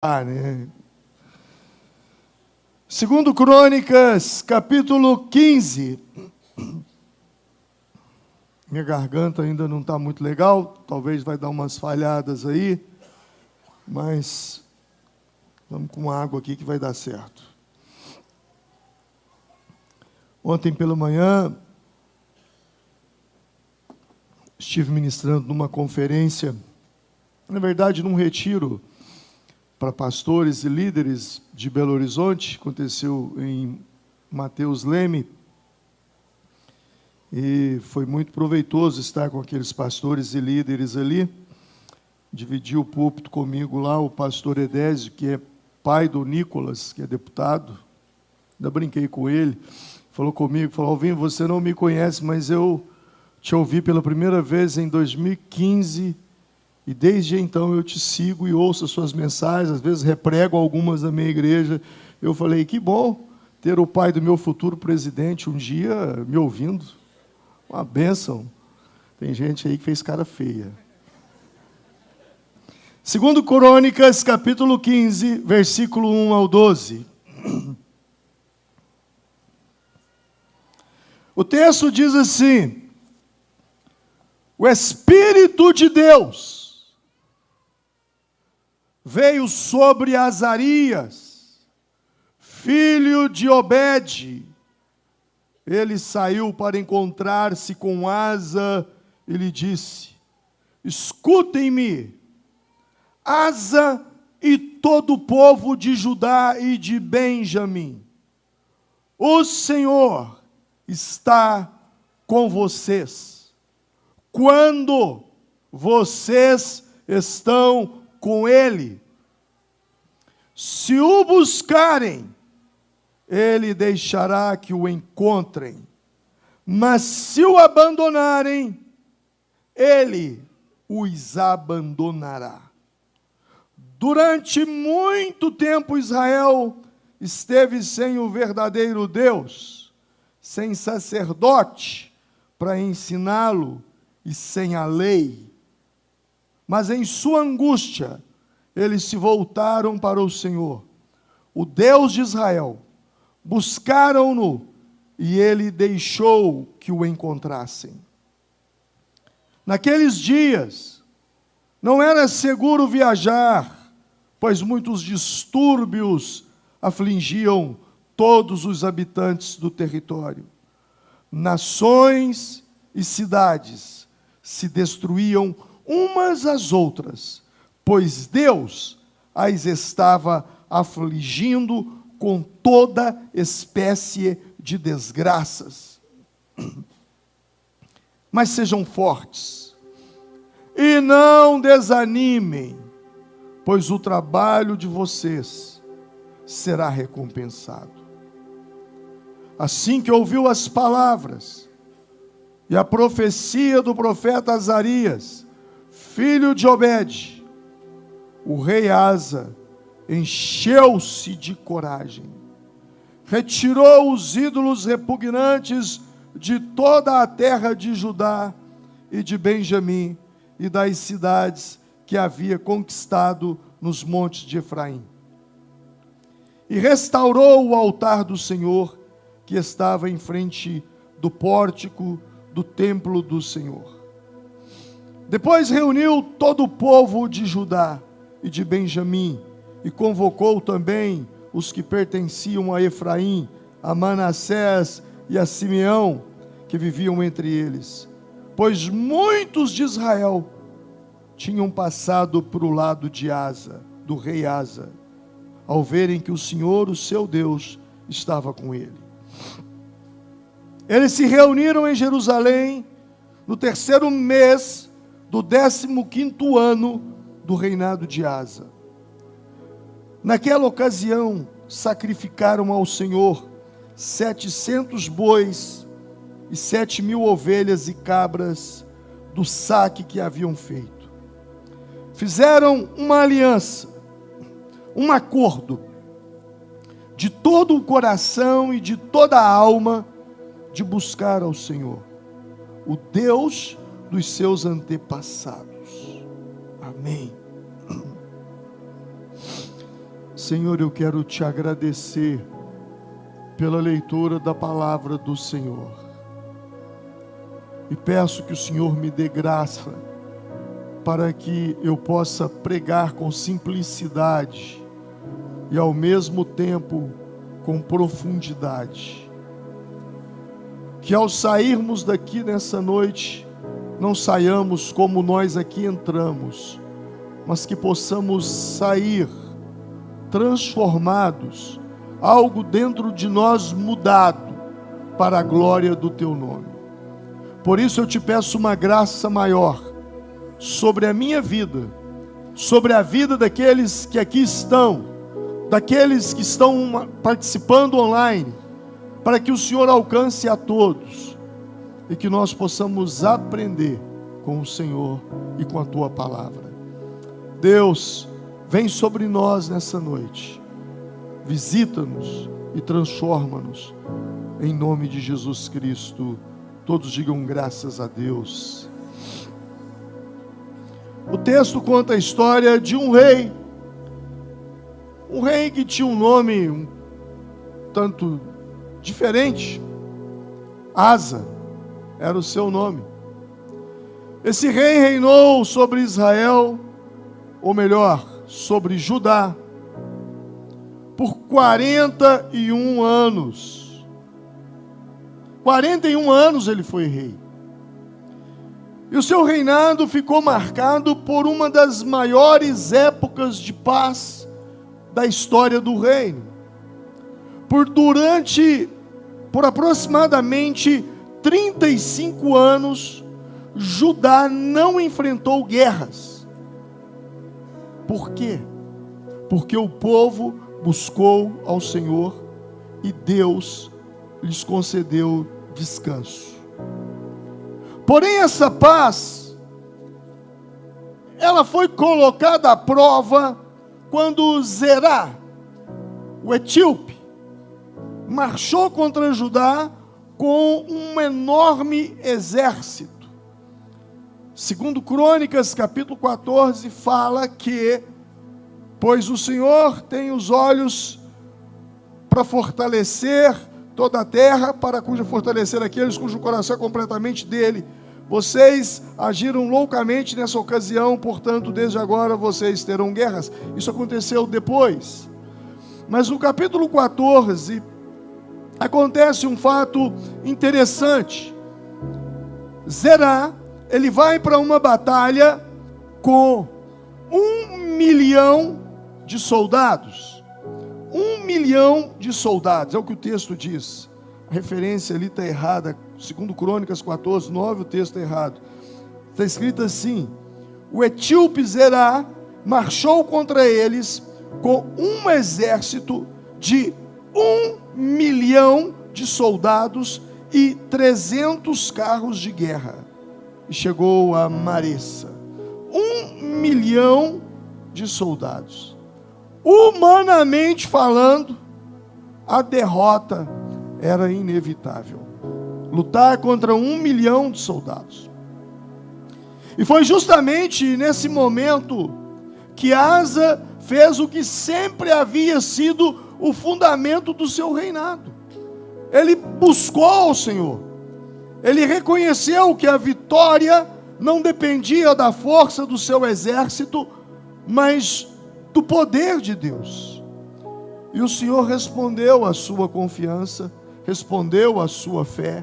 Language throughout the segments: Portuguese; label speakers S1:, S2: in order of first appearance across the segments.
S1: né? Segundo Crônicas, capítulo 15. Minha garganta ainda não está muito legal, talvez vai dar umas falhadas aí, mas vamos com água aqui que vai dar certo. Ontem pela manhã, estive ministrando numa conferência, na verdade num retiro para pastores e líderes de Belo Horizonte, aconteceu em Mateus Leme, e foi muito proveitoso estar com aqueles pastores e líderes ali. Dividiu o púlpito comigo lá o pastor Edésio, que é pai do Nicolas, que é deputado. Ainda brinquei com ele, falou comigo, falou: Alvin, você não me conhece, mas eu te ouvi pela primeira vez em 2015, e desde então eu te sigo e ouço as suas mensagens, às vezes reprego algumas da minha igreja. Eu falei, que bom ter o pai do meu futuro presidente um dia me ouvindo. Uma bênção. Tem gente aí que fez cara feia. Segundo Crônicas, capítulo 15, versículo 1 ao 12. O texto diz assim: o Espírito de Deus veio sobre Azarias, filho de Obede. Ele saiu para encontrar-se com Asa e lhe disse: escutem-me, Asa e todo o povo de Judá e de Benjamim. O Senhor está com vocês, quando vocês estão com Ele. Se o buscarem, Ele deixará que o encontrem, mas se o abandonarem, Ele os abandonará. Durante muito tempo Israel esteve sem o verdadeiro Deus, sem sacerdote para ensiná-lo e sem a lei. Mas em sua angústia, eles se voltaram para o Senhor, o Deus de Israel. Buscaram-no e ele deixou que o encontrassem. Naqueles dias, não era seguro viajar, pois muitos distúrbios afligiam todos os habitantes do território. Nações e cidades se destruíam umas às outras, pois Deus as estava afligindo com toda espécie de desgraças. Mas sejam fortes e não desanimem, pois o trabalho de vocês será recompensado. Assim que ouviu as palavras e a profecia do profeta Azarias, filho de Obede, o rei Asa encheu-se de coragem, retirou os ídolos repugnantes de toda a terra de Judá e de Benjamim e das cidades que havia conquistado nos montes de Efraim. E restaurou o altar do Senhor, que estava em frente do pórtico do templo do Senhor. Depois reuniu todo o povo de Judá e de Benjamim, e convocou também os que pertenciam a Efraim, a Manassés e a Simeão, que viviam entre eles. Pois muitos de Israel tinham passado para o lado de Asa, do rei Asa, ao verem que o Senhor, o seu Deus, estava com ele. Eles se reuniram em Jerusalém no 3º mês do 15º ano do reinado de Asa. Naquela ocasião, sacrificaram ao Senhor 700 bois e 7.000 ovelhas e cabras do saque que haviam feito. Fizeram uma aliança, um acordo, de todo o coração e de toda a alma, de buscar ao Senhor, o Deus dos seus antepassados. Amém. Senhor, eu quero te agradecer pela leitura da palavra do Senhor. E peço que o Senhor me dê graça para que eu possa pregar com simplicidade e ao mesmo tempo com profundidade. Que ao sairmos daqui nessa noite, não saiamos como nós aqui entramos, mas que possamos sair transformados, algo dentro de nós mudado para a glória do teu nome. Por isso eu te peço uma graça maior sobre a minha vida, sobre a vida daqueles que aqui estão, daqueles que estão participando online, para que o Senhor alcance a todos e que nós possamos aprender com o Senhor e com a tua palavra. Deus, vem sobre nós nessa noite, visita-nos e transforma-nos, em nome de Jesus Cristo. Todos digam graças a Deus. O texto conta a história de um rei que tinha um nome um tanto diferente. Asa era o seu nome. Esse rei reinou sobre Israel, ou melhor, sobre Judá, por 41 anos. 41 anos ele foi rei. E o seu reinado ficou marcado por uma das maiores épocas de paz da história do reino. Por aproximadamente 35 anos, Judá não enfrentou guerras. Por quê? Porque o povo buscou ao Senhor e Deus lhes concedeu descanso. Porém, essa paz, ela foi colocada à prova quando Zerá, o etíope, marchou contra Judá com um enorme exército. Segundo Crônicas, capítulo 14, fala que, pois o Senhor tem os olhos para fortalecer toda a terra, para fortalecer aqueles cujo coração é completamente dele. Vocês agiram loucamente nessa ocasião, portanto, desde agora vocês terão guerras. Isso aconteceu depois. Mas no capítulo 14, acontece um fato interessante. Zerá, ele vai para uma batalha com 1 milhão de soldados. 1 milhão de soldados, é o que o texto diz. A referência ali está errada. Segundo Crônicas 14, 9, o texto está errado. Está escrito assim: o etíope Zerá marchou contra eles com um exército de 1 milhão de soldados e 300 carros de guerra. E chegou a Maressa. 1 milhão de soldados. Humanamente falando, a derrota era inevitável. Lutar contra 1 milhão de soldados. E foi justamente nesse momento que Asa fez o que sempre havia sido o fundamento do seu reinado. Ele buscou ao Senhor. Ele reconheceu que a vitória não dependia da força do seu exército, mas do poder de Deus. E o Senhor respondeu à sua confiança, respondeu à sua fé,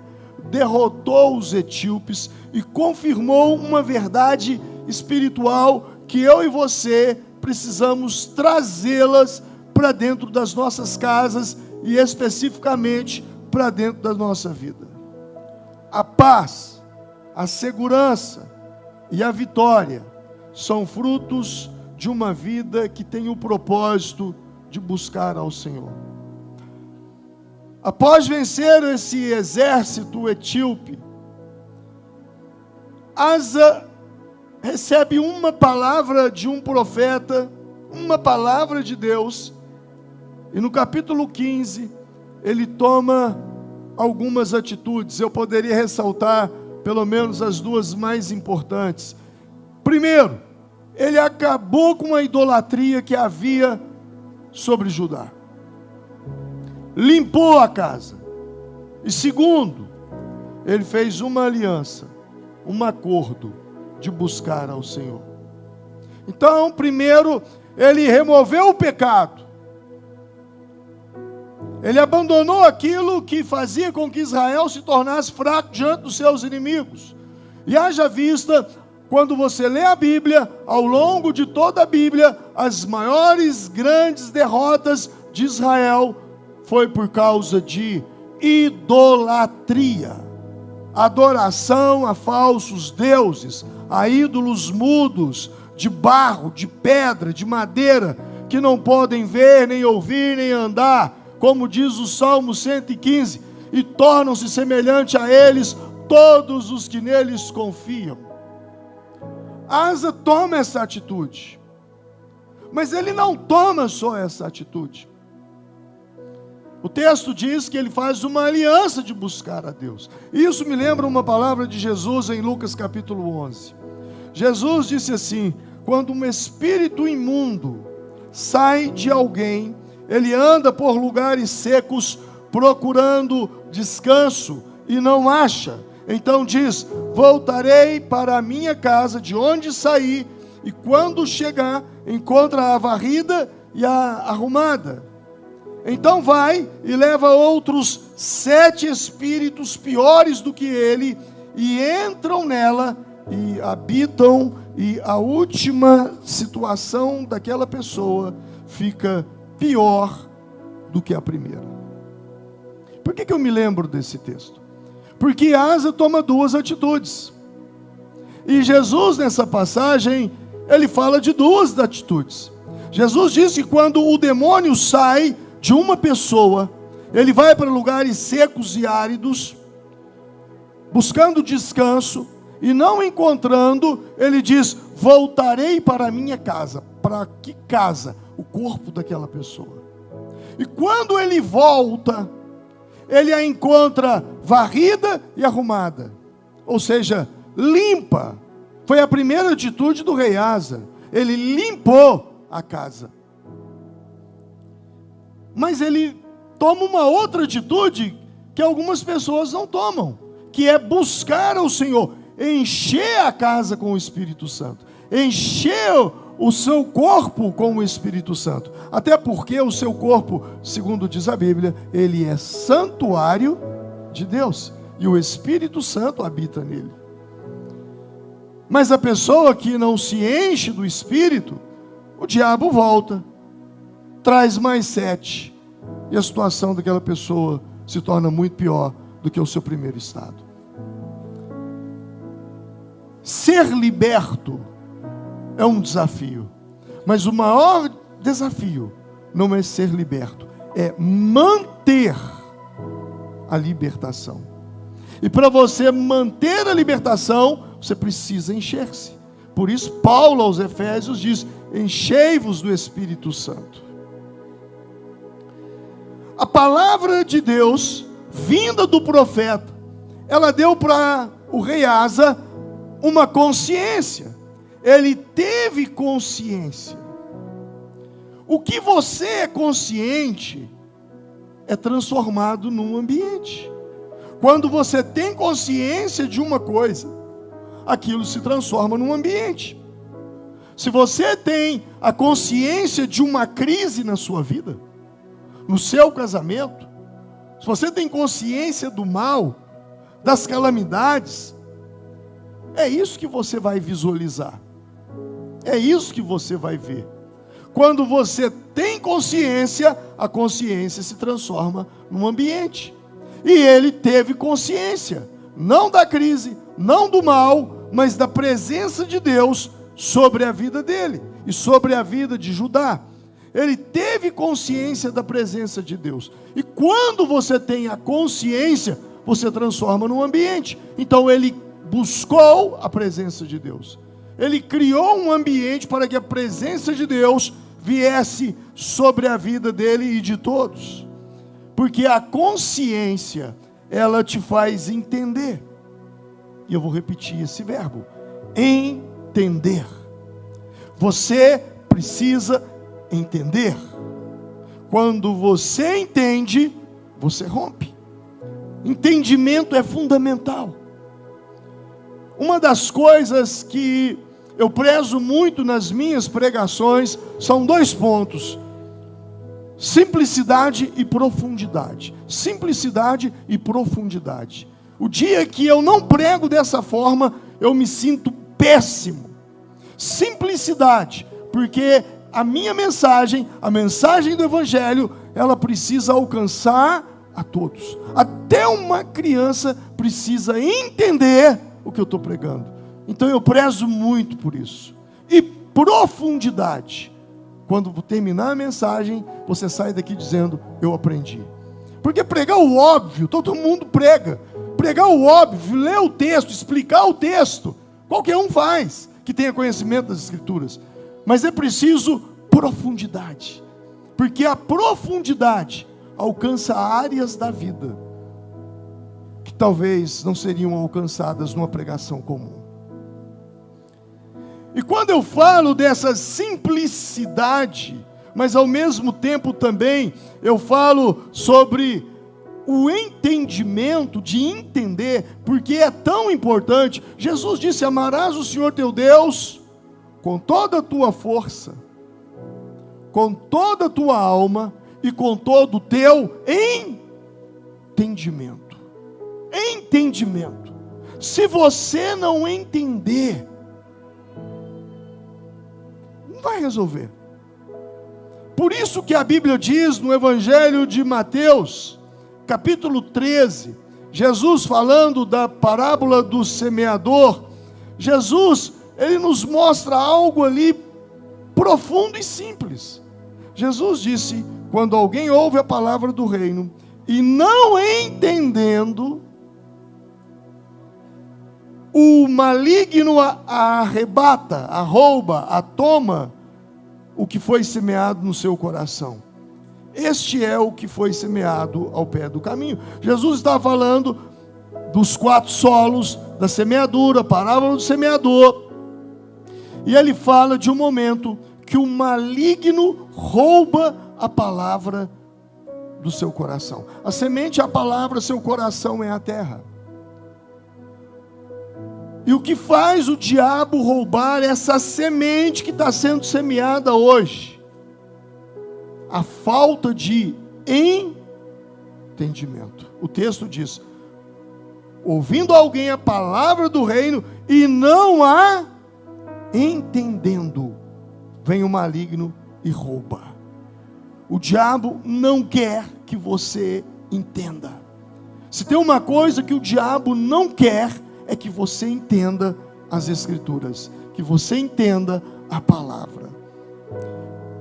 S1: derrotou os etíopes e confirmou uma verdade espiritual que eu e você precisamos trazê-las para dentro das nossas casas e especificamente para dentro da nossa vida. A paz, a segurança e a vitória são frutos de uma vida que tem o propósito de buscar ao Senhor. Após vencer esse exército etíope, Asa recebe uma palavra de um profeta, uma palavra de Deus, e no capítulo 15, ele toma algumas atitudes. Eu poderia ressaltar pelo menos as duas mais importantes. Primeiro, ele acabou com a idolatria que havia sobre Judá. Limpou a casa. E segundo, ele fez uma aliança, um acordo de buscar ao Senhor. Então, primeiro, ele removeu o pecado. Ele abandonou aquilo que fazia com que Israel se tornasse fraco diante dos seus inimigos. E haja vista, quando você lê a Bíblia, ao longo de toda a Bíblia, as maiores, grandes derrotas de Israel foi por causa de idolatria. Adoração a falsos deuses, a ídolos mudos, de barro, de pedra, de madeira, que não podem ver, nem ouvir, nem andar, como diz o Salmo 115, e tornam-se semelhantes a eles todos os que neles confiam. Asa toma essa atitude, mas ele não toma só essa atitude. O texto diz que ele faz uma aliança de buscar a Deus. Isso me lembra uma palavra de Jesus em Lucas capítulo 11. Jesus disse assim: quando um espírito imundo sai de alguém, ele anda por lugares secos procurando descanso e não acha. Então diz: voltarei para a minha casa de onde saí, e quando chegar, encontra-a varrida e a arrumada. Então vai e leva outros 7 espíritos piores do que ele, e entram nela e habitam, e a última situação daquela pessoa fica pior do que a primeira. Por que eu me lembro desse texto? Porque Asa toma 2 atitudes. E Jesus, nessa passagem, ele fala de 2 atitudes. Jesus disse que quando o demônio sai de uma pessoa, ele vai para lugares secos e áridos, buscando descanso, e não encontrando, ele diz: voltarei para a minha casa. Para que casa? O corpo daquela pessoa. E quando ele volta, ele a encontra varrida e arrumada, ou seja, limpa. Foi a primeira atitude do rei Asa. Ele limpou a casa. Mas ele toma uma outra atitude que algumas pessoas não tomam, que é buscar ao Senhor, encher a casa com o Espírito Santo, encher o seu corpo com o Espírito Santo. Até porque o seu corpo, segundo diz a Bíblia, ele é santuário de Deus, e o Espírito Santo habita nele. Mas a pessoa que não se enche do Espírito, o diabo volta, traz mais 7, e a situação daquela pessoa se torna muito pior do que o seu primeiro estado. Ser liberto é um desafio, mas o maior desafio não é ser liberto, é manter a libertação. E para você manter a libertação, você precisa encher-se. Por isso Paulo aos Efésios diz: enchei-vos do Espírito Santo. A palavra de Deus, vinda do profeta, ela deu para o rei Asa uma consciência. Ele teve consciência. O que você é consciente é transformado num ambiente. Quando você tem consciência de uma coisa, aquilo se transforma num ambiente. Se você tem a consciência de uma crise na sua vida, no seu casamento, se você tem consciência do mal, das calamidades, é isso que você vai visualizar. É isso que você vai ver. Quando você tem consciência, a consciência se transforma num ambiente. E ele teve consciência, não da crise, não do mal, mas da presença de Deus sobre a vida dele e sobre a vida de Judá. Ele teve consciência da presença de Deus. E quando você tem a consciência, você transforma num ambiente. Então ele buscou a presença de Deus. Ele criou um ambiente para que a presença de Deus viesse sobre a vida dele e de todos. Porque a consciência, ela te faz entender. E eu vou repetir esse verbo: entender. Você precisa entender. Quando você entende, você rompe. Entendimento é fundamental. Uma das coisas que eu prezo muito nas minhas pregações são 2 pontos: simplicidade e profundidade. Simplicidade e profundidade. O dia que eu não prego dessa forma, eu me sinto péssimo. Simplicidade, porque a minha mensagem, a mensagem do Evangelho, ela precisa alcançar a todos. Até uma criança precisa entender o que eu estou pregando. Então eu prezo muito por isso. E profundidade. Quando terminar a mensagem, você sai daqui dizendo: eu aprendi. Porque pregar o óbvio, todo mundo prega. Pregar o óbvio, ler o texto, explicar o texto, qualquer um faz, que tenha conhecimento das Escrituras. Mas é preciso profundidade. Porque a profundidade alcança áreas da vida que talvez não seriam alcançadas numa pregação comum. E quando eu falo dessa simplicidade, mas ao mesmo tempo também eu falo sobre o entendimento, de entender, porque é tão importante. Jesus disse: amarás o Senhor teu Deus com toda a tua força, com toda a tua alma e com todo o teu entendimento. Entendimento. Se você não entender, não vai resolver. Por isso que a Bíblia diz no Evangelho de Mateus, capítulo 13, Jesus falando da parábola do semeador, Jesus, ele nos mostra algo ali profundo e simples. Jesus disse: quando alguém ouve a palavra do reino e não entendendo, o maligno arrebata, rouba, toma o que foi semeado no seu coração. Este é o que foi semeado ao pé do caminho. Jesus está falando dos 4 solos da semeadura, a parábola do semeador. E ele fala de um momento que o maligno rouba a palavra do seu coração. A semente é a palavra, seu coração é a terra. E o que faz o diabo roubar essa semente que está sendo semeada hoje? A falta de entendimento. O texto diz: ouvindo alguém a palavra do reino e não a entendendo, vem o maligno e rouba. O diabo não quer que você entenda. Se tem uma coisa que o diabo não quer, é que você entenda as Escrituras, que você entenda a palavra.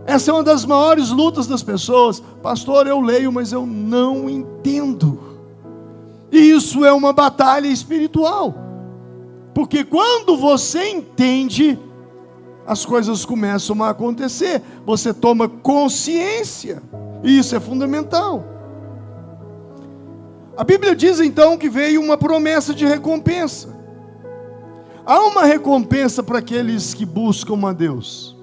S1: Essa é uma das maiores lutas das pessoas. Pastor, eu leio, mas eu não entendo. E isso é uma batalha espiritual. Porque quando você entende, as coisas começam a acontecer. Você toma consciência. E isso é fundamental. A Bíblia diz então que veio uma promessa de recompensa. Há uma recompensa para aqueles que buscam a Deus.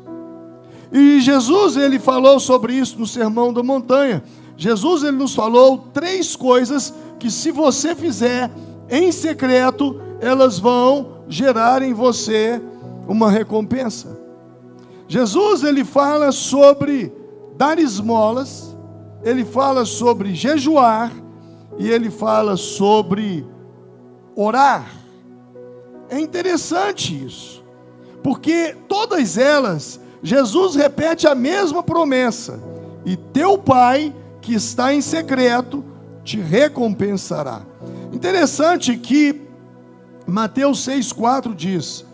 S1: E Jesus, ele falou sobre isso no Sermão da Montanha. Jesus, ele nos falou 3 coisas que, se você fizer em secreto, elas vão gerar em você uma recompensa. Jesus, ele fala sobre dar esmolas, ele fala sobre jejuar, e ele fala sobre orar. É interessante isso, porque todas elas, Jesus repete a mesma promessa: e teu Pai que está em secreto te recompensará. Interessante que Mateus 6,4 diz: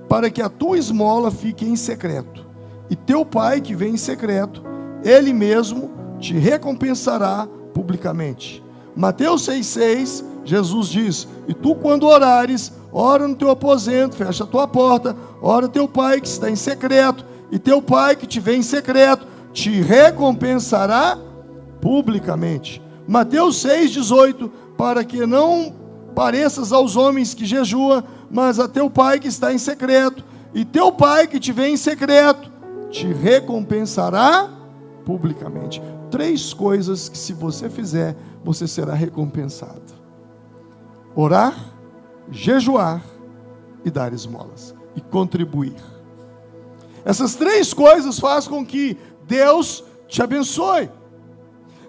S1: para que a tua esmola fique em secreto, e teu Pai que vem em secreto, Ele mesmo te recompensará publicamente. Mateus 6,6, Jesus diz: e tu, quando orares, ora no teu aposento, fecha a tua porta, ora teu Pai que está em secreto, e teu Pai que te vê em secreto te recompensará publicamente. Mateus 6,18, para que não pareças aos homens que jejuam, mas a teu Pai que está em secreto, e teu Pai que te vê em secreto te recompensará publicamente. 3 coisas que, se você fizer, você será recompensado: orar, jejuar e dar esmolas, e contribuir. Essas 3 coisas fazem com que Deus te abençoe.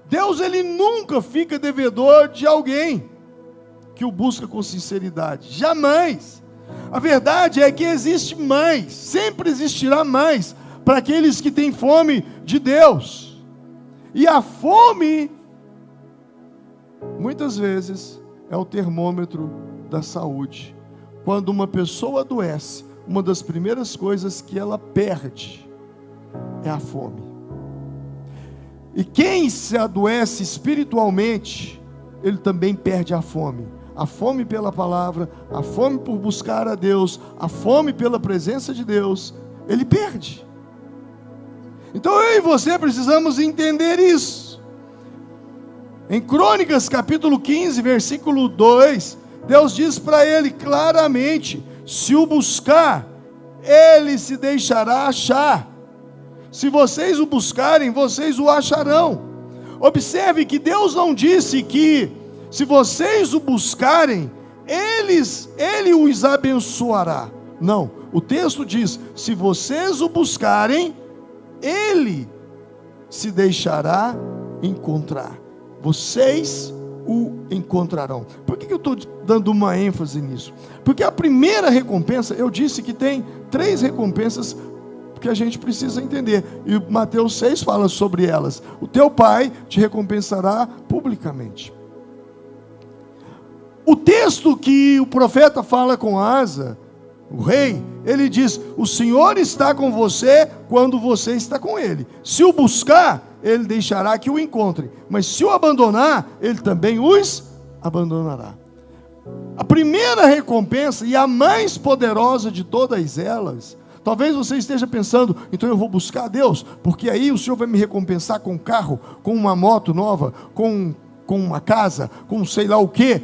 S1: Deus, ele nunca fica devedor de alguém que o busca com sinceridade, jamais. A verdade é que existe mais, sempre existirá mais, para aqueles que têm fome de Deus. E a fome, muitas vezes, é o termômetro da saúde. Quando uma pessoa adoece, uma das primeiras coisas que ela perde é a fome. E quem se adoece espiritualmente, ele também perde a fome. A fome pela palavra, a fome por buscar a Deus, a fome pela presença de Deus, ele perde. Então eu e você precisamos entender isso. Em Crônicas capítulo 15, versículo 2, Deus diz para ele claramente: se o buscar, ele se deixará achar. Se vocês o buscarem, vocês o acharão. Observe que Deus não disse que, se vocês o buscarem, Ele os abençoará. Não, o texto diz: se vocês o buscarem, Ele se deixará encontrar. Vocês o encontrarão. Por que eu estou dando uma ênfase nisso? Porque a primeira recompensa, eu disse que tem 3 recompensas que a gente precisa entender, e Mateus 6 fala sobre elas. O teu pai te recompensará publicamente. O texto que o profeta fala com Asa, o rei, ele diz: o Senhor está com você quando você está com ele. Se o buscar, ele deixará que o encontre, mas se o abandonar, ele também os abandonará. A primeira recompensa, e a mais poderosa de todas elas, talvez você esteja pensando: então eu vou buscar a Deus, porque aí o Senhor vai me recompensar com um carro, com uma moto nova, com uma casa, com sei lá o quê.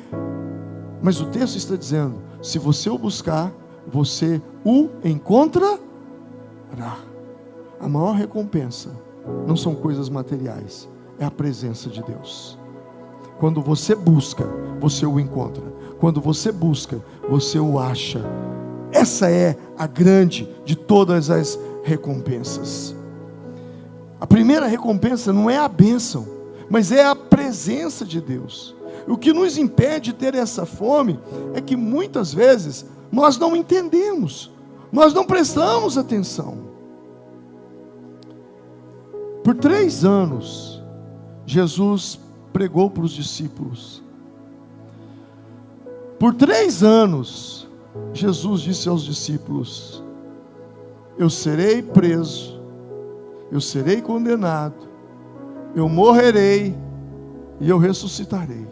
S1: Mas o texto está dizendo: se você o buscar, você o encontrará. A maior recompensa não são coisas materiais, é a presença de Deus. Quando você busca, você o encontra. Quando você busca, você o acha. Essa é a grande de todas as recompensas. A primeira recompensa não é a bênção, mas é a presença de Deus. O que nos impede de ter essa fome é que muitas vezes nós não entendemos, nós não prestamos atenção. Por 3 anos, Jesus pregou para os discípulos. Por 3 anos, Jesus disse aos discípulos: eu serei preso, eu serei condenado, eu morrerei e eu ressuscitarei.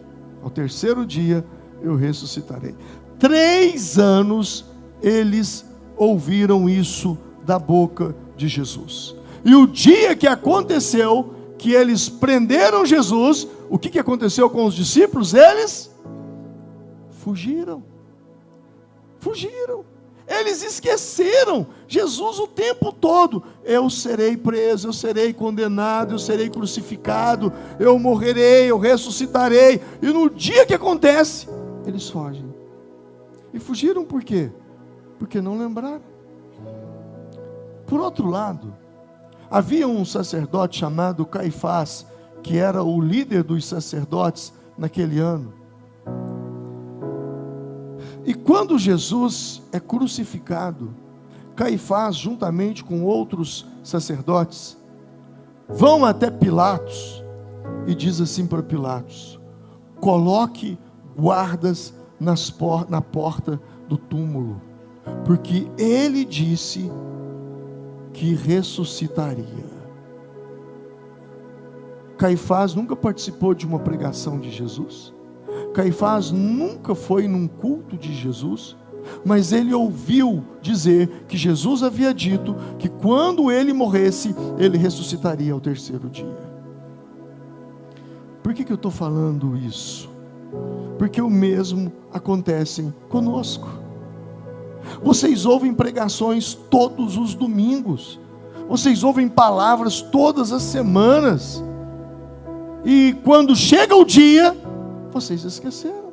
S1: Ao 3º dia eu ressuscitarei. 3 anos eles ouviram isso da boca de Jesus. E o dia que aconteceu, que eles prenderam Jesus, o que aconteceu com os discípulos? Eles fugiram. Fugiram. Eles esqueceram Jesus o tempo todo. Eu serei preso, eu serei condenado, eu serei crucificado, eu morrerei, eu ressuscitarei. E no dia que acontece, eles fogem. E fugiram por quê? Porque não lembraram. Por outro lado, havia um sacerdote chamado Caifás, que era o líder dos sacerdotes naquele ano. E quando Jesus é crucificado, Caifás, juntamente com outros sacerdotes, vão até Pilatos e diz assim para Pilatos: coloque guardas na porta do túmulo, porque ele disse que ressuscitaria. Caifás nunca participou de uma pregação de Jesus. Caifás nunca foi num culto de Jesus, mas ele ouviu dizer que Jesus havia dito que quando ele morresse, ele ressuscitaria ao 3º dia. Por que eu estou falando isso? Porque o mesmo acontece conosco. Vocês ouvem pregações todos os domingos Vocês ouvem palavras todas as semanas. E quando chega o dia, vocês esqueceram.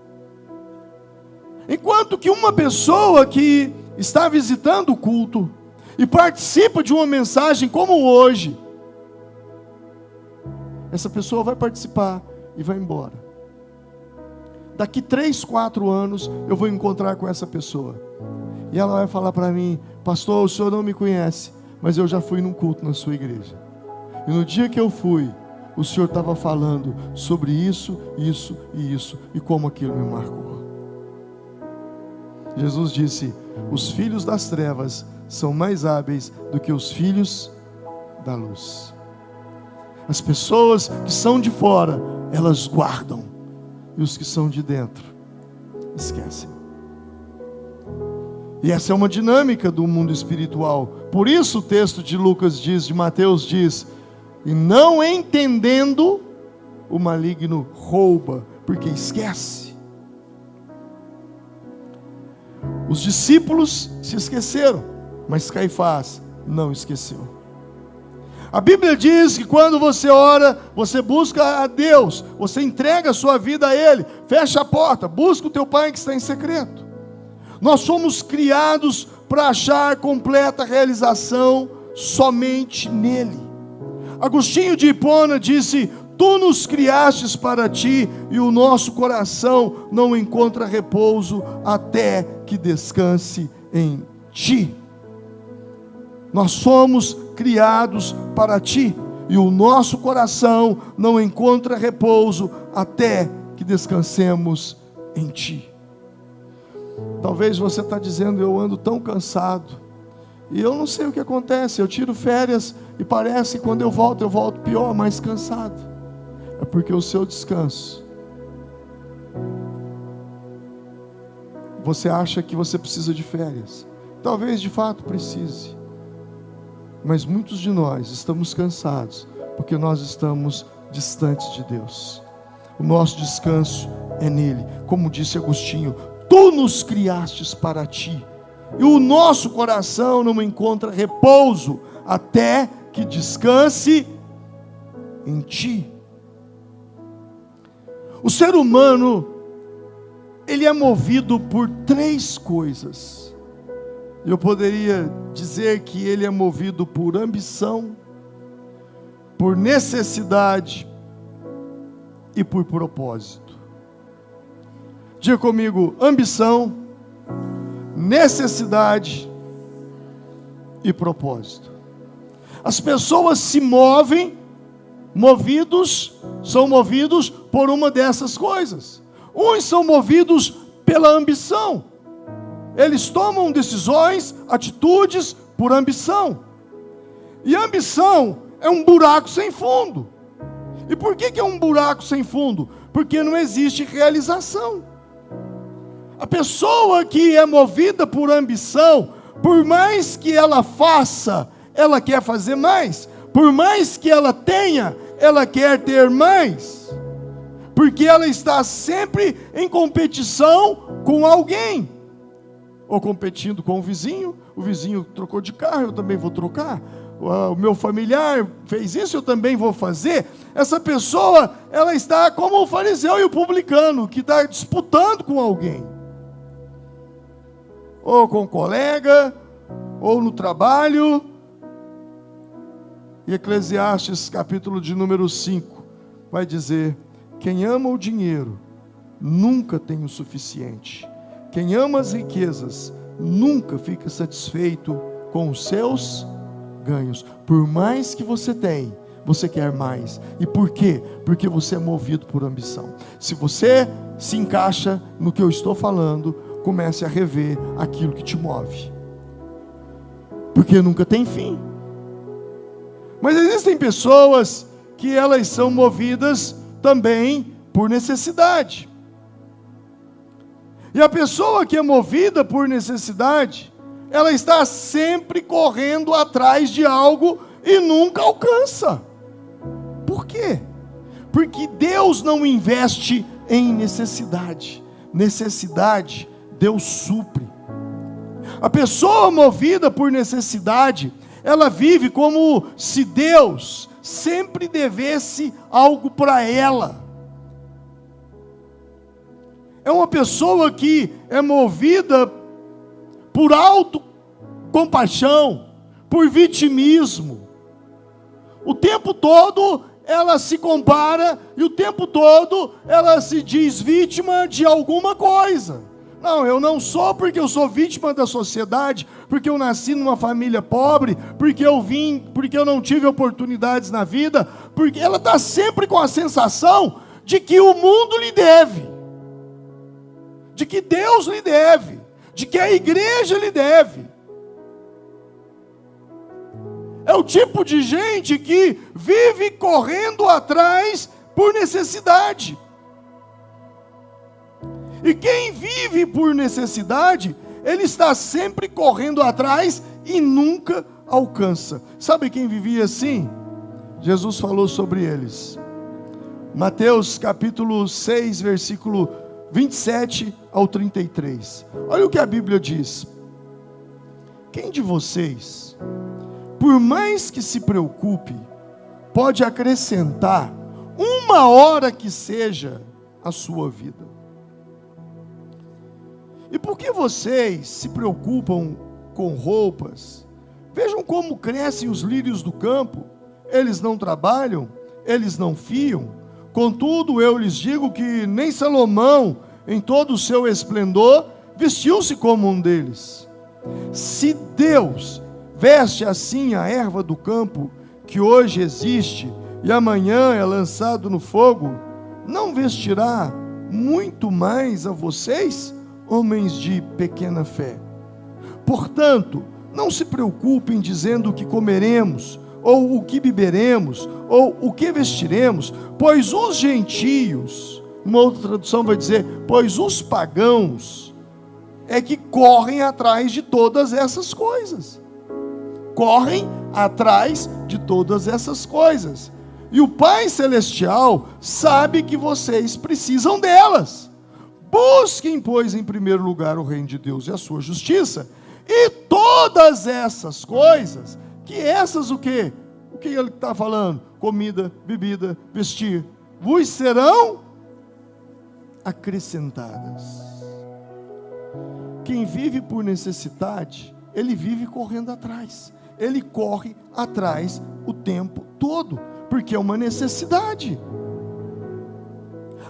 S1: Enquanto que uma pessoa que está visitando o culto e participa de uma mensagem como hoje, essa pessoa vai participar e vai embora. Daqui 3, 4 anos eu vou encontrar com essa pessoa. E ela vai falar para mim: pastor, o senhor não me conhece, mas eu já fui num culto na sua igreja. E no dia que eu fui, o senhor estava falando sobre isso, isso e isso, e como aquilo me marcou. Jesus disse: os filhos das trevas são mais hábeis do que os filhos da luz. As pessoas que são de fora, elas guardam, e os que são de dentro, esquecem. E essa é uma dinâmica do mundo espiritual. Por isso o texto de Lucas diz, de Mateus diz: e não entendendo, o maligno rouba, porque esquece. Os discípulos se esqueceram, mas Caifás não esqueceu. A Bíblia diz que quando você ora, você busca a Deus, você entrega a sua vida a Ele, fecha a porta, busca o teu Pai que está em secreto. Nós somos criados para achar completa realização somente nele. Agostinho de Hipona disse: tu nos criastes para ti, e o nosso coração não encontra repouso até que descanse em ti. Nós somos criados para ti, e o nosso coração não encontra repouso até que descansemos em ti. Talvez você está dizendo: eu ando tão cansado, e eu não sei o que acontece, eu tiro férias, e parece que quando eu volto pior, mais cansado. É porque o seu descanso, você acha que você precisa de férias, talvez de fato precise, mas muitos de nós estamos cansados, porque nós estamos distantes de Deus. O nosso descanso é nele. Como disse Agostinho: tu nos criastes para ti, e o nosso coração não encontra repouso até que descanse em ti. O ser humano, ele é movido por 3 coisas. Eu poderia dizer que ele é movido por ambição, por necessidade e por propósito. Diga comigo: ambição, necessidade e propósito. As pessoas se são movidos por uma dessas coisas. Uns são movidos pela ambição. Eles tomam decisões, atitudes por ambição. E a ambição é um buraco sem fundo. E por que é um buraco sem fundo? Porque não existe realização. A pessoa que é movida por ambição, por mais que ela faça, ela quer fazer mais. Por mais que ela tenha, ela quer ter mais. Porque ela está sempre em competição com alguém. Ou competindo com o vizinho trocou de carro, eu também vou trocar. O meu familiar fez isso, eu também vou fazer. Essa pessoa, ela está como o fariseu e o publicano, que está disputando com alguém. Ou com um colega, ou no trabalho. E Eclesiastes, capítulo de número 5, vai dizer: quem ama o dinheiro, nunca tem o suficiente. Quem ama as riquezas, nunca fica satisfeito com os seus ganhos. Por mais que você tem, você quer mais. E por quê? Porque você é movido por ambição. Se você se encaixa no que eu estou falando, comece a rever aquilo que te move. Porque nunca tem fim. Mas existem pessoas que elas são movidas também por necessidade. E a pessoa que é movida por necessidade, ela está sempre correndo atrás de algo e nunca alcança. Por quê? Porque Deus não investe em necessidade. Necessidade, Deus supre. A pessoa movida por necessidade, ela vive como se Deus sempre devesse algo para ela. É uma pessoa que é movida por autocompaixão, por vitimismo. O tempo todo ela se compara e o tempo todo ela se diz vítima de alguma coisa. Não, eu não sou porque eu sou vítima da sociedade, porque eu nasci numa família pobre, porque eu não tive oportunidades na vida, porque ela está sempre com a sensação de que o mundo lhe deve, de que Deus lhe deve, de que a igreja lhe deve. É o tipo de gente que vive correndo atrás por necessidade. E quem vive por necessidade, ele está sempre correndo atrás e nunca alcança. Sabe quem vivia assim? Jesus falou sobre eles. Mateus capítulo 6, versículo 27 ao 33. Olha o que a Bíblia diz. Quem de vocês, por mais que se preocupe, pode acrescentar uma hora que seja à sua vida? E por que vocês se preocupam com roupas? Vejam como crescem os lírios do campo. Eles não trabalham, eles não fiam. Contudo, eu lhes digo que nem Salomão, em todo o seu esplendor, vestiu-se como um deles. Se Deus veste assim a erva do campo, que hoje existe e amanhã é lançado no fogo, não vestirá muito mais a vocês, homens de pequena fé? Portanto, não se preocupem dizendo o que comeremos, ou o que beberemos, ou o que vestiremos, pois os gentios, uma outra tradução vai dizer, pois os pagãos, é que correm atrás de todas essas coisas. Correm atrás de todas essas coisas. E o Pai Celestial sabe que vocês precisam delas. Busquem, pois, em primeiro lugar o reino de Deus e a sua justiça, e todas essas coisas, que essas o quê? O que ele está falando? Comida, bebida, vestir, vos serão acrescentadas. Quem vive por necessidade, ele vive correndo atrás, ele corre atrás o tempo todo, porque é uma necessidade.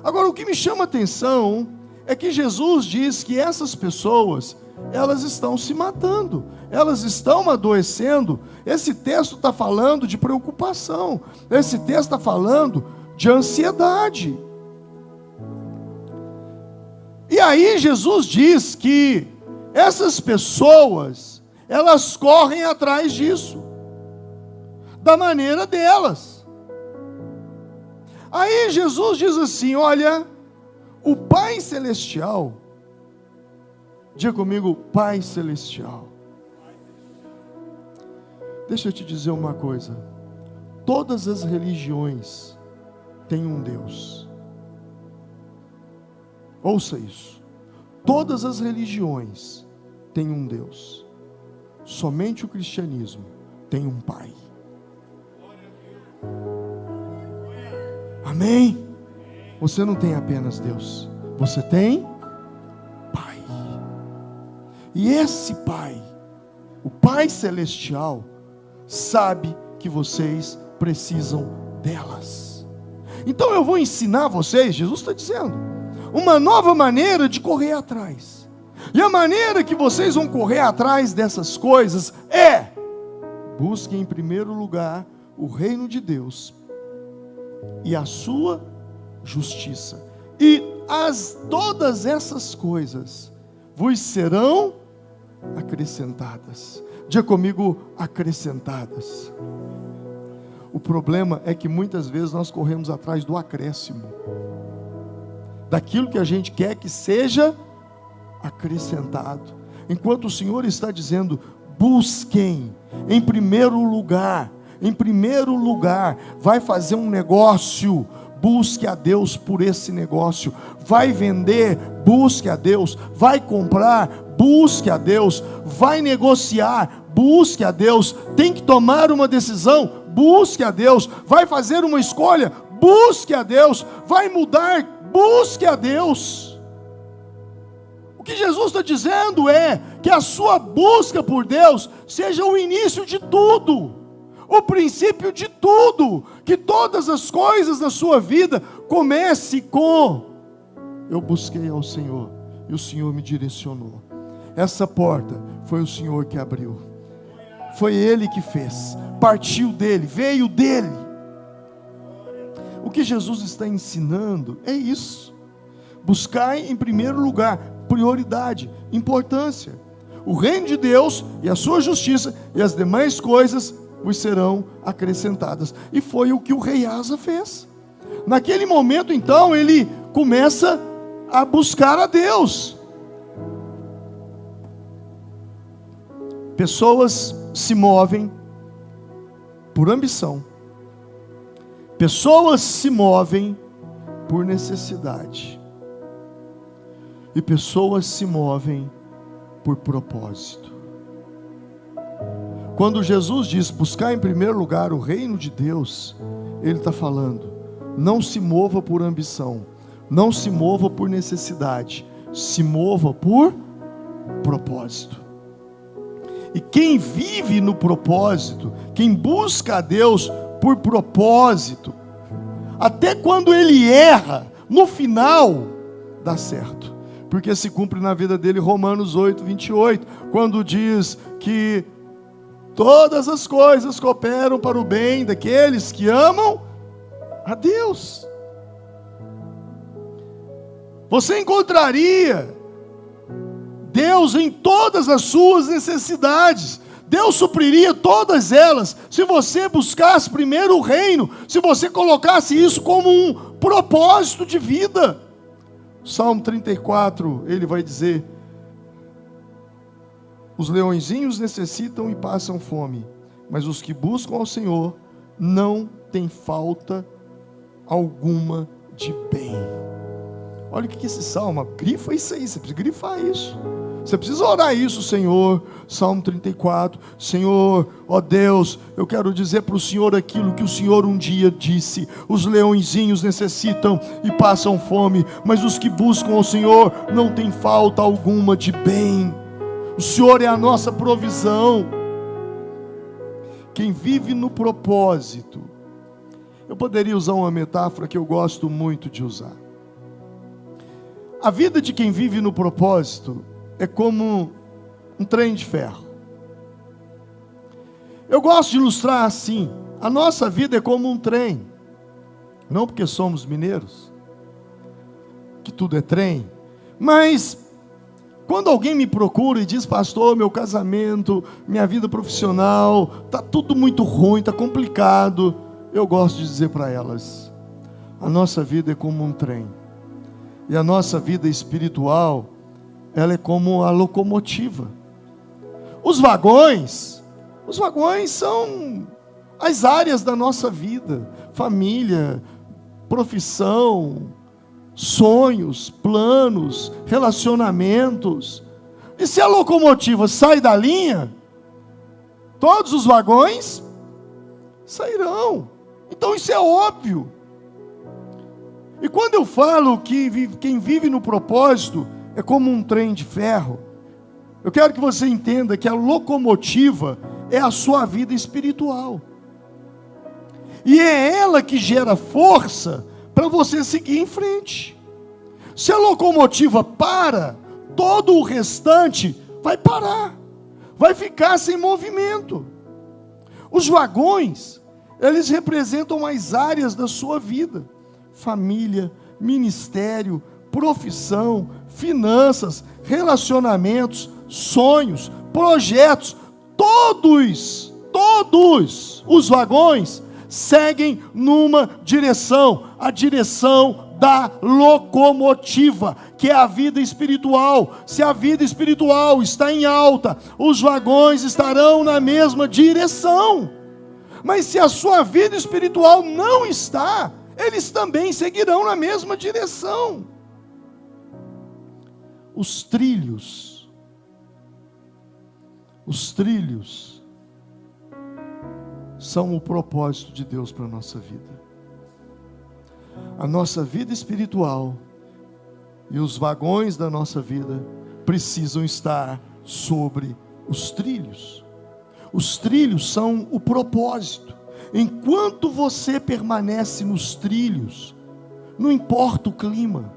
S1: Agora, o que me chama a atenção é que Jesus diz que essas pessoas, elas estão se matando, elas estão adoecendo. Esse texto está falando de preocupação, esse texto está falando de ansiedade. E aí Jesus diz que essas pessoas, elas correm atrás disso, da maneira delas. Aí Jesus diz assim, olha, o Pai Celestial, diga comigo, Pai Celestial. Deixa eu te dizer uma coisa, todas as religiões têm um Deus. Ouça isso, todas as religiões têm um Deus, somente o cristianismo tem um Pai. Amém? Você não tem apenas Deus, você tem Pai. E esse Pai, o Pai Celestial, sabe que vocês precisam delas. Então eu vou ensinar vocês, Jesus está dizendo, uma nova maneira de correr atrás. E a maneira que vocês vão correr atrás dessas coisas é: busquem em primeiro lugar o reino de Deus e a sua justiça, e todas essas coisas vos serão acrescentadas. Diga comigo, acrescentadas. O problema é que muitas vezes nós corremos atrás do acréscimo, daquilo que a gente quer que seja acrescentado, enquanto o Senhor está dizendo: busquem em primeiro lugar, vai fazer um negócio, busque a Deus por esse negócio. Vai vender, busque a Deus. Vai comprar, busque a Deus. Vai negociar, busque a Deus. Tem que tomar uma decisão, busque a Deus. Vai fazer uma escolha, busque a Deus. Vai mudar, busque a Deus. O que Jesus está dizendo é que a sua busca por Deus seja o início de tudo, o princípio de tudo, que todas as coisas da sua vida comece com: eu busquei ao Senhor e o Senhor me direcionou. Essa porta foi o Senhor que abriu, foi Ele que fez, partiu dEle, veio dEle. O que Jesus está ensinando é isso: buscar em primeiro lugar, prioridade, importância, o reino de Deus e a sua justiça, e as demais coisas vos serão acrescentadas. E foi o que o rei Asa fez. Naquele momento, então, ele começa a buscar a Deus. Pessoas se movem por ambição. Pessoas se movem por necessidade. E pessoas se movem por propósito. Quando Jesus diz buscar em primeiro lugar o reino de Deus, Ele está falando: não se mova por ambição, não se mova por necessidade, se mova por propósito. E quem vive no propósito, quem busca a Deus por propósito, até quando ele erra, no final dá certo, porque se cumpre na vida dele Romanos 8, 28, quando diz que todas as coisas cooperam para o bem daqueles que amam a Deus. Você encontraria Deus em todas as suas necessidades. Deus supriria todas elas, se você buscasse primeiro o reino, se você colocasse isso como um propósito de vida. Salmo 34, ele vai dizer: os leõezinhos necessitam e passam fome, mas os que buscam ao Senhor não têm falta alguma de bem. Olha o que esse salmo, grifa isso aí, você precisa grifar isso. Você precisa orar isso, Senhor. Salmo 34, Senhor, ó Deus, eu quero dizer para o Senhor aquilo que o Senhor um dia disse: os leõezinhos necessitam e passam fome, mas os que buscam ao Senhor não têm falta alguma de bem. O Senhor é a nossa provisão. Quem vive no propósito, eu poderia usar uma metáfora que eu gosto muito de usar. A vida de quem vive no propósito é como um trem de ferro. Eu gosto de ilustrar assim: a nossa vida é como um trem, não porque somos mineiros, que tudo é trem, mas quando alguém me procura e diz: pastor, meu casamento, minha vida profissional, está tudo muito ruim, está complicado, eu gosto de dizer para elas: a nossa vida é como um trem, e a nossa vida espiritual, ela é como a locomotiva. Os vagões são as áreas da nossa vida: família, profissão, sonhos, planos, relacionamentos. E se a locomotiva sai da linha, todos os vagões sairão. Então isso é óbvio. E quando eu falo que quem vive no propósito é como um trem de ferro, eu quero que você entenda que a locomotiva é a sua vida espiritual. E é ela que gera força para você seguir em frente. Se a locomotiva para, todo o restante vai parar, vai ficar sem movimento. Os vagões, eles representam as áreas da sua vida: família, ministério, profissão, finanças, relacionamentos, sonhos, projetos. Todos os vagões seguem numa direção, a direção da locomotiva, que é a vida espiritual. Se a vida espiritual está em alta, os vagões estarão na mesma direção. Mas se a sua vida espiritual não está, eles também seguirão na mesma direção. Os trilhos são o propósito de Deus para a nossa vida. A nossa vida espiritual e os vagões da nossa vida precisam estar sobre os trilhos. Os trilhos são o propósito. Enquanto você permanece nos trilhos, não importa o clima.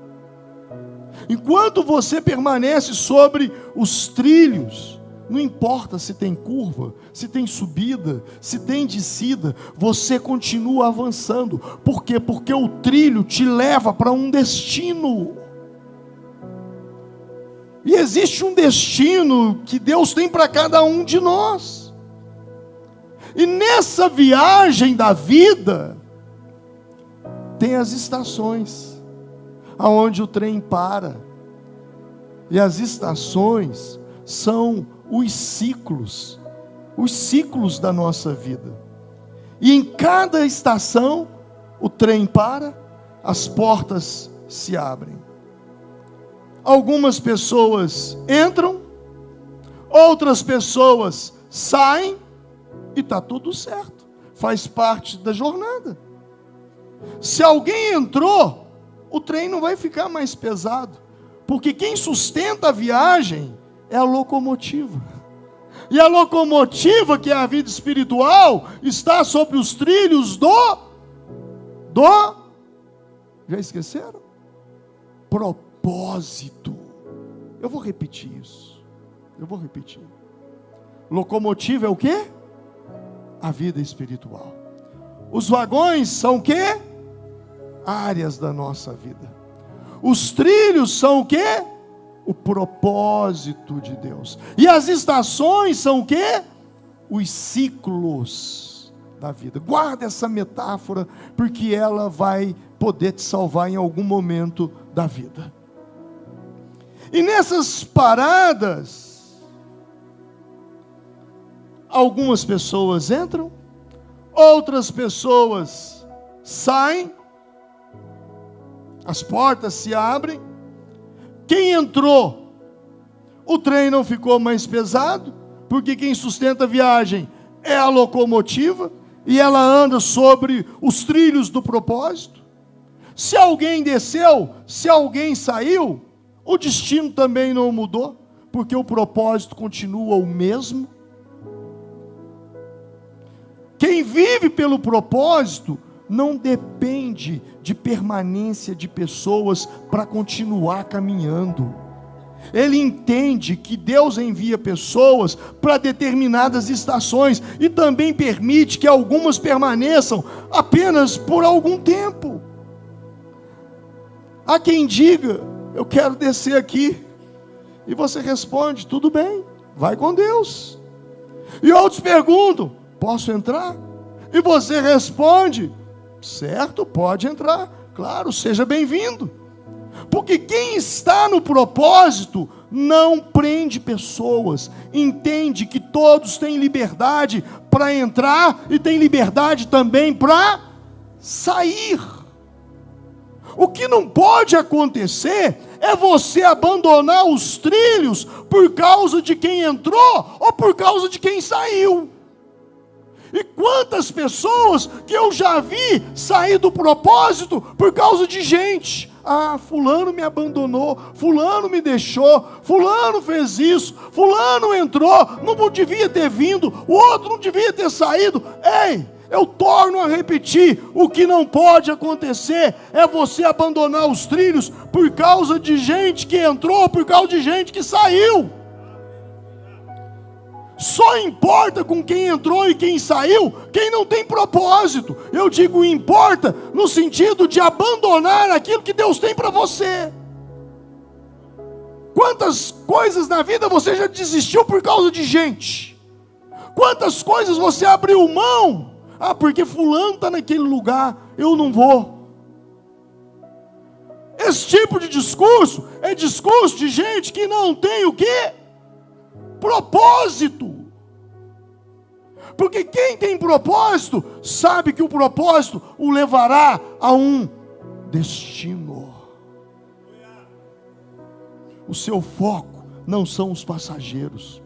S1: Enquanto você permanece sobre os trilhos, não importa se tem curva, se tem subida, se tem descida, você continua avançando. Por quê? Porque o trilho te leva para um destino. E existe um destino que Deus tem para cada um de nós. E nessa viagem da vida, tem as estações, aonde o trem para. E as estações são os ciclos da nossa vida. E em cada estação, o trem para, as portas se abrem. Algumas pessoas entram, outras pessoas saem, e está tudo certo, faz parte da jornada. Se alguém entrou, o trem não vai ficar mais pesado, porque quem sustenta a viagem é a locomotiva. E a locomotiva, que é a vida espiritual, está sobre os trilhos já esqueceram? Propósito. Eu vou repetir isso. Locomotiva é o quê? A vida espiritual. Os vagões são o quê? Áreas da nossa vida. Os trilhos são o quê? O propósito de Deus. E as estações são o quê? Os ciclos da vida. Guarda essa metáfora, porque ela vai poder te salvar em algum momento da vida. E nessas paradas, algumas pessoas entram, outras pessoas saem, as portas se abrem. Quem entrou, o trem não ficou mais pesado, porque quem sustenta a viagem é a locomotiva, e ela anda sobre os trilhos do propósito. Se alguém desceu, se alguém saiu, o destino também não mudou, porque o propósito continua o mesmo. Quem vive pelo propósito não depende de permanência de pessoas para continuar caminhando. Ele entende que Deus envia pessoas para determinadas estações e também permite que algumas permaneçam apenas por algum tempo. Há quem diga: eu quero descer aqui, e você responde: tudo bem, vai com Deus. E outros perguntam: posso entrar? E você responde: certo, pode entrar, claro, seja bem-vindo. Porque quem está no propósito não prende pessoas, entende que todos têm liberdade para entrar e têm liberdade também para sair. O que não pode acontecer é você abandonar os trilhos por causa de quem entrou ou por causa de quem saiu. E quantas pessoas que eu já vi sair do propósito por causa de gente. Ah, fulano me abandonou, fulano me deixou, fulano fez isso, fulano entrou, não devia ter vindo, o outro não devia ter saído. Ei, eu torno a repetir, o que não pode acontecer é você abandonar os trilhos por causa de gente que entrou, por causa de gente que saiu. Só importa com quem entrou e quem saiu, quem não tem propósito. Eu digo importa no sentido de abandonar aquilo que Deus tem para você. Quantas coisas na vida você já desistiu por causa de gente? Quantas coisas você abriu mão? Ah, porque fulano está naquele lugar, eu não vou. Esse tipo de discurso é discurso de gente que não tem o quê? Propósito. Porque quem tem propósito sabe que o propósito o levará a um destino. O seu foco não são os passageiros.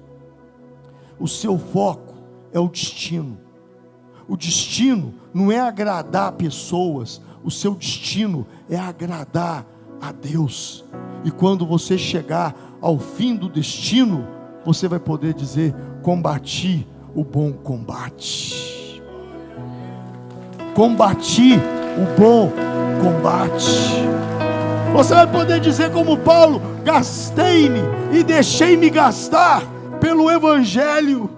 S1: o seu foco é o destino. O destino não é agradar pessoas, o seu destino é agradar a Deus. E quando você chegar ao fim do destino, você vai poder dizer: combati o bom combate. Combati o bom combate. Você vai poder dizer como Paulo: gastei-me e deixei-me gastar pelo Evangelho.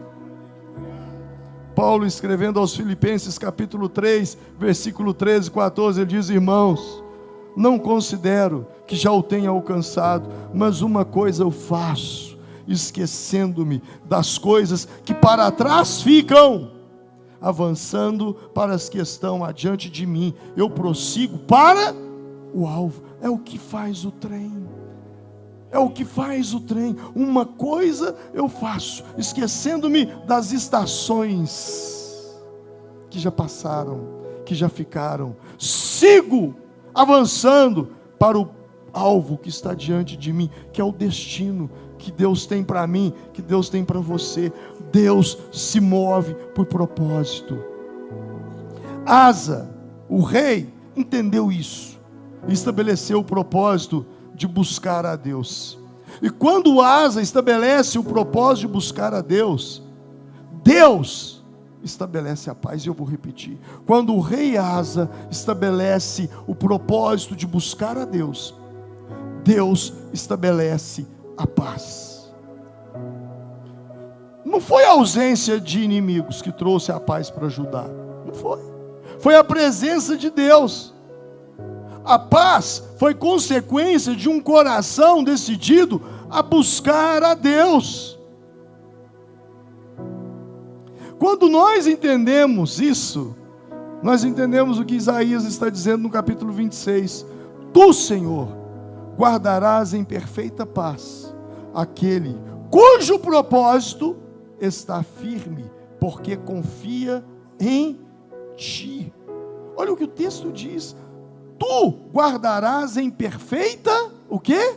S1: Paulo, escrevendo aos Filipenses capítulo 3, versículo 13 e 14, ele diz: irmãos, não considero que já o tenha alcançado, mas uma coisa eu faço, esquecendo-me das coisas que para trás ficam, avançando para as que estão adiante de mim, eu prossigo para o alvo. É o que faz o trem. É o que faz o trem. Uma coisa eu faço, esquecendo-me das estações que já passaram, que já ficaram. Sigo avançando para o alvo que está diante de mim, que é o destino que Deus tem para mim, que Deus tem para você. Deus se move por propósito. Asa, o rei, entendeu isso, estabeleceu o propósito de buscar a Deus. E quando Asa estabelece o propósito de buscar a Deus, Deus estabelece a paz. E eu vou repetir: quando o rei Asa estabelece o propósito de buscar a Deus, Deus estabelece a paz. Não foi a ausência de inimigos que trouxe a paz para Judá, não foi. Foi a presença de Deus. A paz foi consequência de um coração decidido a buscar a Deus. Quando nós entendemos isso, nós entendemos o que Isaías está dizendo no capítulo 26. Tu, Senhor, guardarás em perfeita paz aquele cujo propósito está firme, porque confia em ti. Olha o que o texto diz: tu guardarás em perfeita, o quê?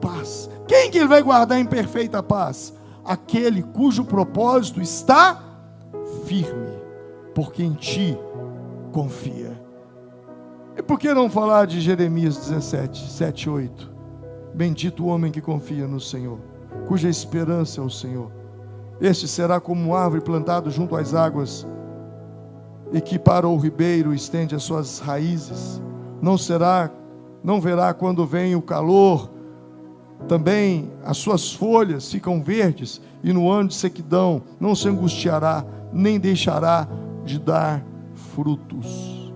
S1: Paz. Quem que ele vai guardar em perfeita paz? Aquele cujo propósito está firme, porque em ti confia. E por que não falar de Jeremias 17, 7 e 8? Bendito o homem que confia no Senhor, cuja esperança é o Senhor. Este será como uma árvore plantada junto às águas, e que para o ribeiro estende as suas raízes. Não verá quando vem o calor, também as suas folhas ficam verdes, e no ano de sequidão não se angustiará, nem deixará de dar frutos.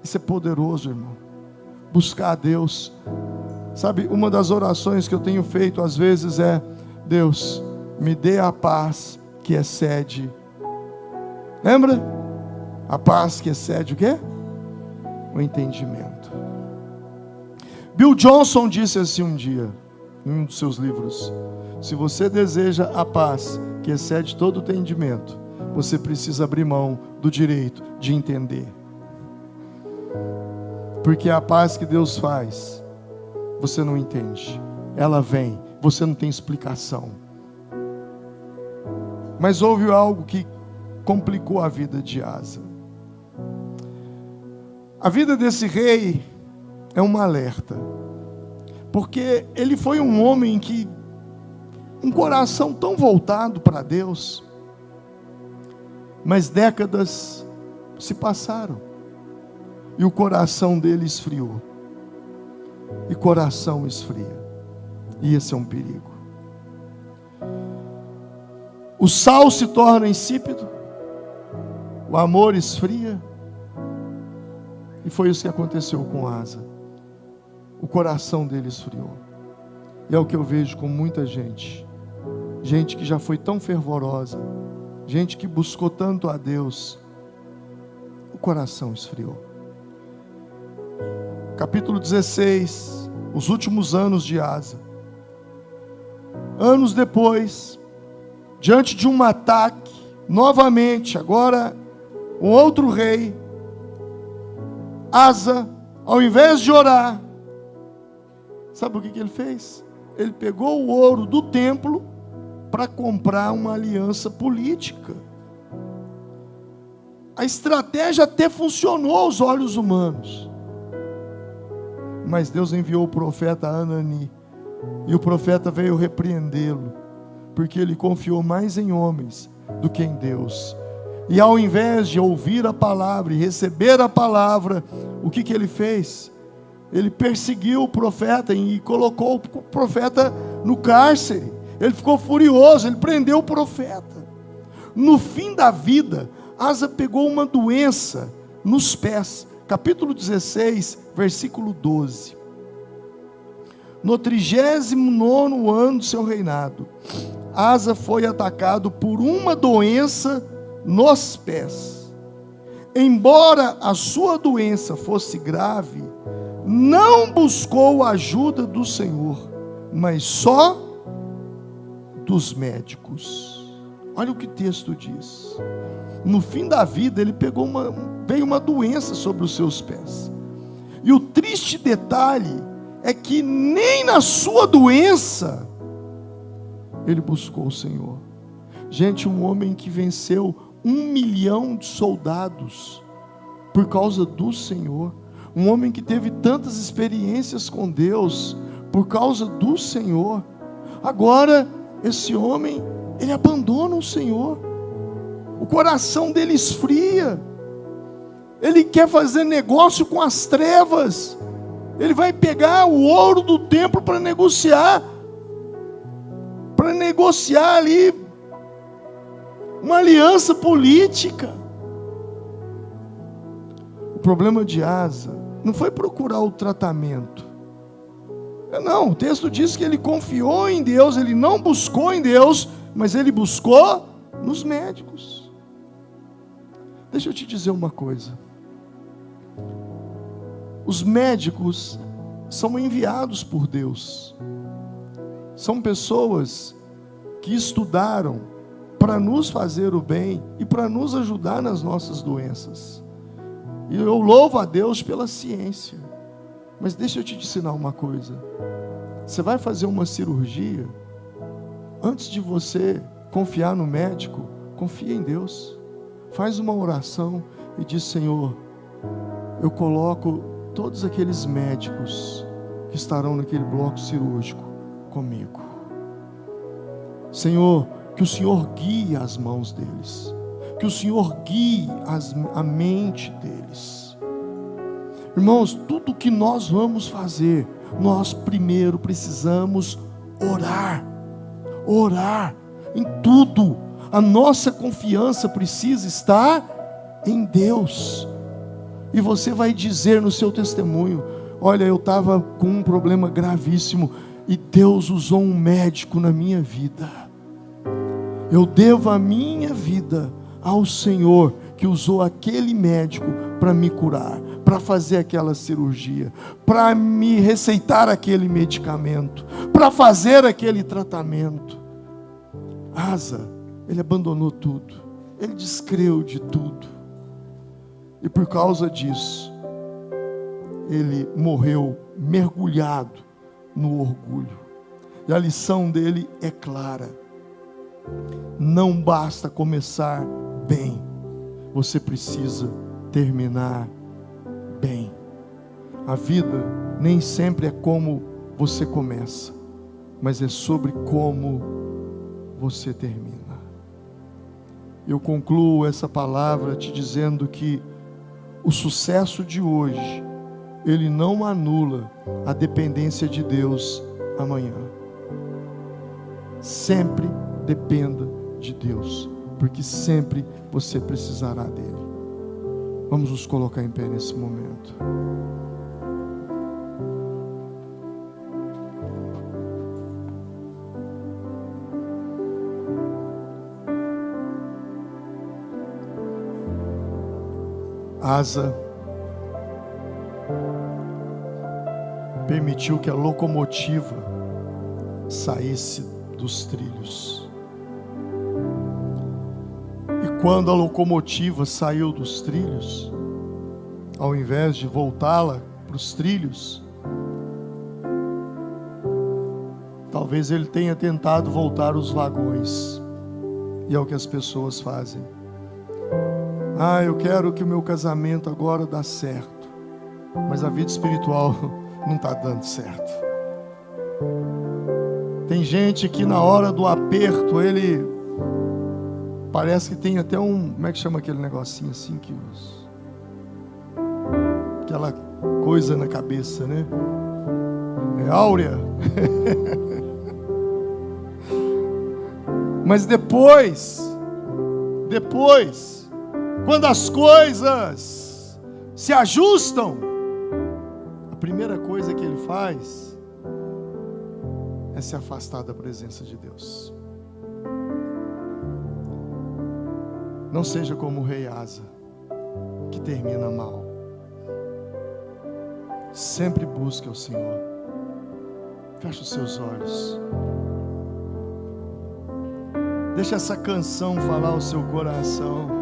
S1: Isso é poderoso, irmão. Buscar a Deus. Sabe, uma das orações que eu tenho feito às vezes é: Deus, me dê a paz que excede. Lembra? A paz que excede o quê? O entendimento. Bill Johnson disse assim um dia, em um dos seus livros: se você deseja a paz que excede todo o entendimento, você precisa abrir mão do direito de entender. Porque a paz que Deus faz, você não entende. Ela vem, você não tem explicação. Mas houve algo que complicou a vida de Asa. A vida desse rei é um alerta, porque ele foi um homem que, um coração tão voltado para Deus, mas décadas se passaram, e o coração dele esfriou, e coração esfria, e esse é um perigo. O sal se torna insípido, o amor esfria, e foi isso que aconteceu com Asa. O coração dele esfriou. E é o que eu vejo com muita gente. Gente que já foi tão fervorosa, gente que buscou tanto a Deus, o coração esfriou. Capítulo 16, os últimos anos de Asa. Anos depois, diante de um ataque, novamente, agora um outro rei, Asa, ao invés de orar, sabe o que ele fez? Ele pegou o ouro do templo para comprar uma aliança política. A estratégia até funcionou aos olhos humanos. Mas Deus enviou o profeta Anani. E o profeta veio repreendê-lo, porque ele confiou mais em homens do que em Deus. E ao invés de ouvir a palavra e receber a palavra, o que ele fez? Ele perseguiu o profeta e colocou o profeta no cárcere. Ele ficou furioso, ele prendeu o profeta. No fim da vida, Asa pegou uma doença nos pés. Capítulo 16, versículo 12. No 39º ano do seu reinado, Asa foi atacado por uma doença nos pés. Embora a sua doença fosse grave, não buscou a ajuda do Senhor, mas só dos médicos. Olha o que o texto diz. No fim da vida, ele veio uma doença sobre os seus pés. E o triste detalhe é que nem na sua doença ele buscou o Senhor. Gente, um homem que venceu 1 milhão de soldados por causa do Senhor, um homem que teve tantas experiências com Deus por causa do Senhor. Agora esse homem, ele abandona o Senhor, o coração dele esfria, ele quer fazer negócio com as trevas. Ele vai pegar o ouro do templo para negociar ali uma aliança política. O problema de Asa não foi procurar o tratamento. Não, o texto diz que ele confiou em Deus, ele não buscou em Deus, mas ele buscou nos médicos. Deixa eu te dizer uma coisa. Os médicos são enviados por Deus. São pessoas que estudaram para nos fazer o bem e para nos ajudar nas nossas doenças. E eu louvo a Deus pela ciência. Mas deixa eu te ensinar uma coisa. Você vai fazer uma cirurgia, antes de você confiar no médico, confia em Deus. Faz uma oração e diz: Senhor, eu coloco todos aqueles médicos que estarão naquele bloco cirúrgico comigo. Senhor, que o Senhor guie as mãos deles, que o Senhor guie a mente deles. Irmãos, tudo que nós vamos fazer, nós primeiro precisamos orar em tudo. A nossa confiança precisa estar em Deus. E você vai dizer no seu testemunho: olha, eu estava com um problema gravíssimo e Deus usou um médico na minha vida. Eu devo a minha vida ao Senhor, que usou aquele médico para me curar, para fazer aquela cirurgia, para me receitar aquele medicamento, para fazer aquele tratamento. Asa, ele abandonou tudo, ele descreu de tudo. E por causa disso, ele morreu mergulhado no orgulho. E a lição dele é clara: não basta começar bem, você precisa terminar bem. A vida nem sempre é como você começa, mas é sobre como você termina. Eu concluo essa palavra te dizendo que o sucesso de hoje, ele não anula a dependência de Deus amanhã. Sempre dependa de Deus, porque sempre você precisará dele. Vamos nos colocar em pé nesse momento. Asa permitiu que a locomotiva saísse dos trilhos. E quando a locomotiva saiu dos trilhos, ao invés de voltá-la para os trilhos, Talvez ele tenha tentado voltar os vagões. E é o que as pessoas fazem. Ah, eu quero que o meu casamento agora dê certo. Mas a vida espiritual não está dando certo. Tem gente que na hora do aperto, ele parece que tem até um... Como é que chama aquele negocinho assim? Aquela coisa na cabeça, né? É áurea. Mas depois, quando as coisas se ajustam, a primeira coisa que ele faz é se afastar da presença de Deus. Não seja como o rei Asa, que termina mal. Sempre busque o Senhor. Feche os seus olhos. Deixa essa canção falar ao seu coração.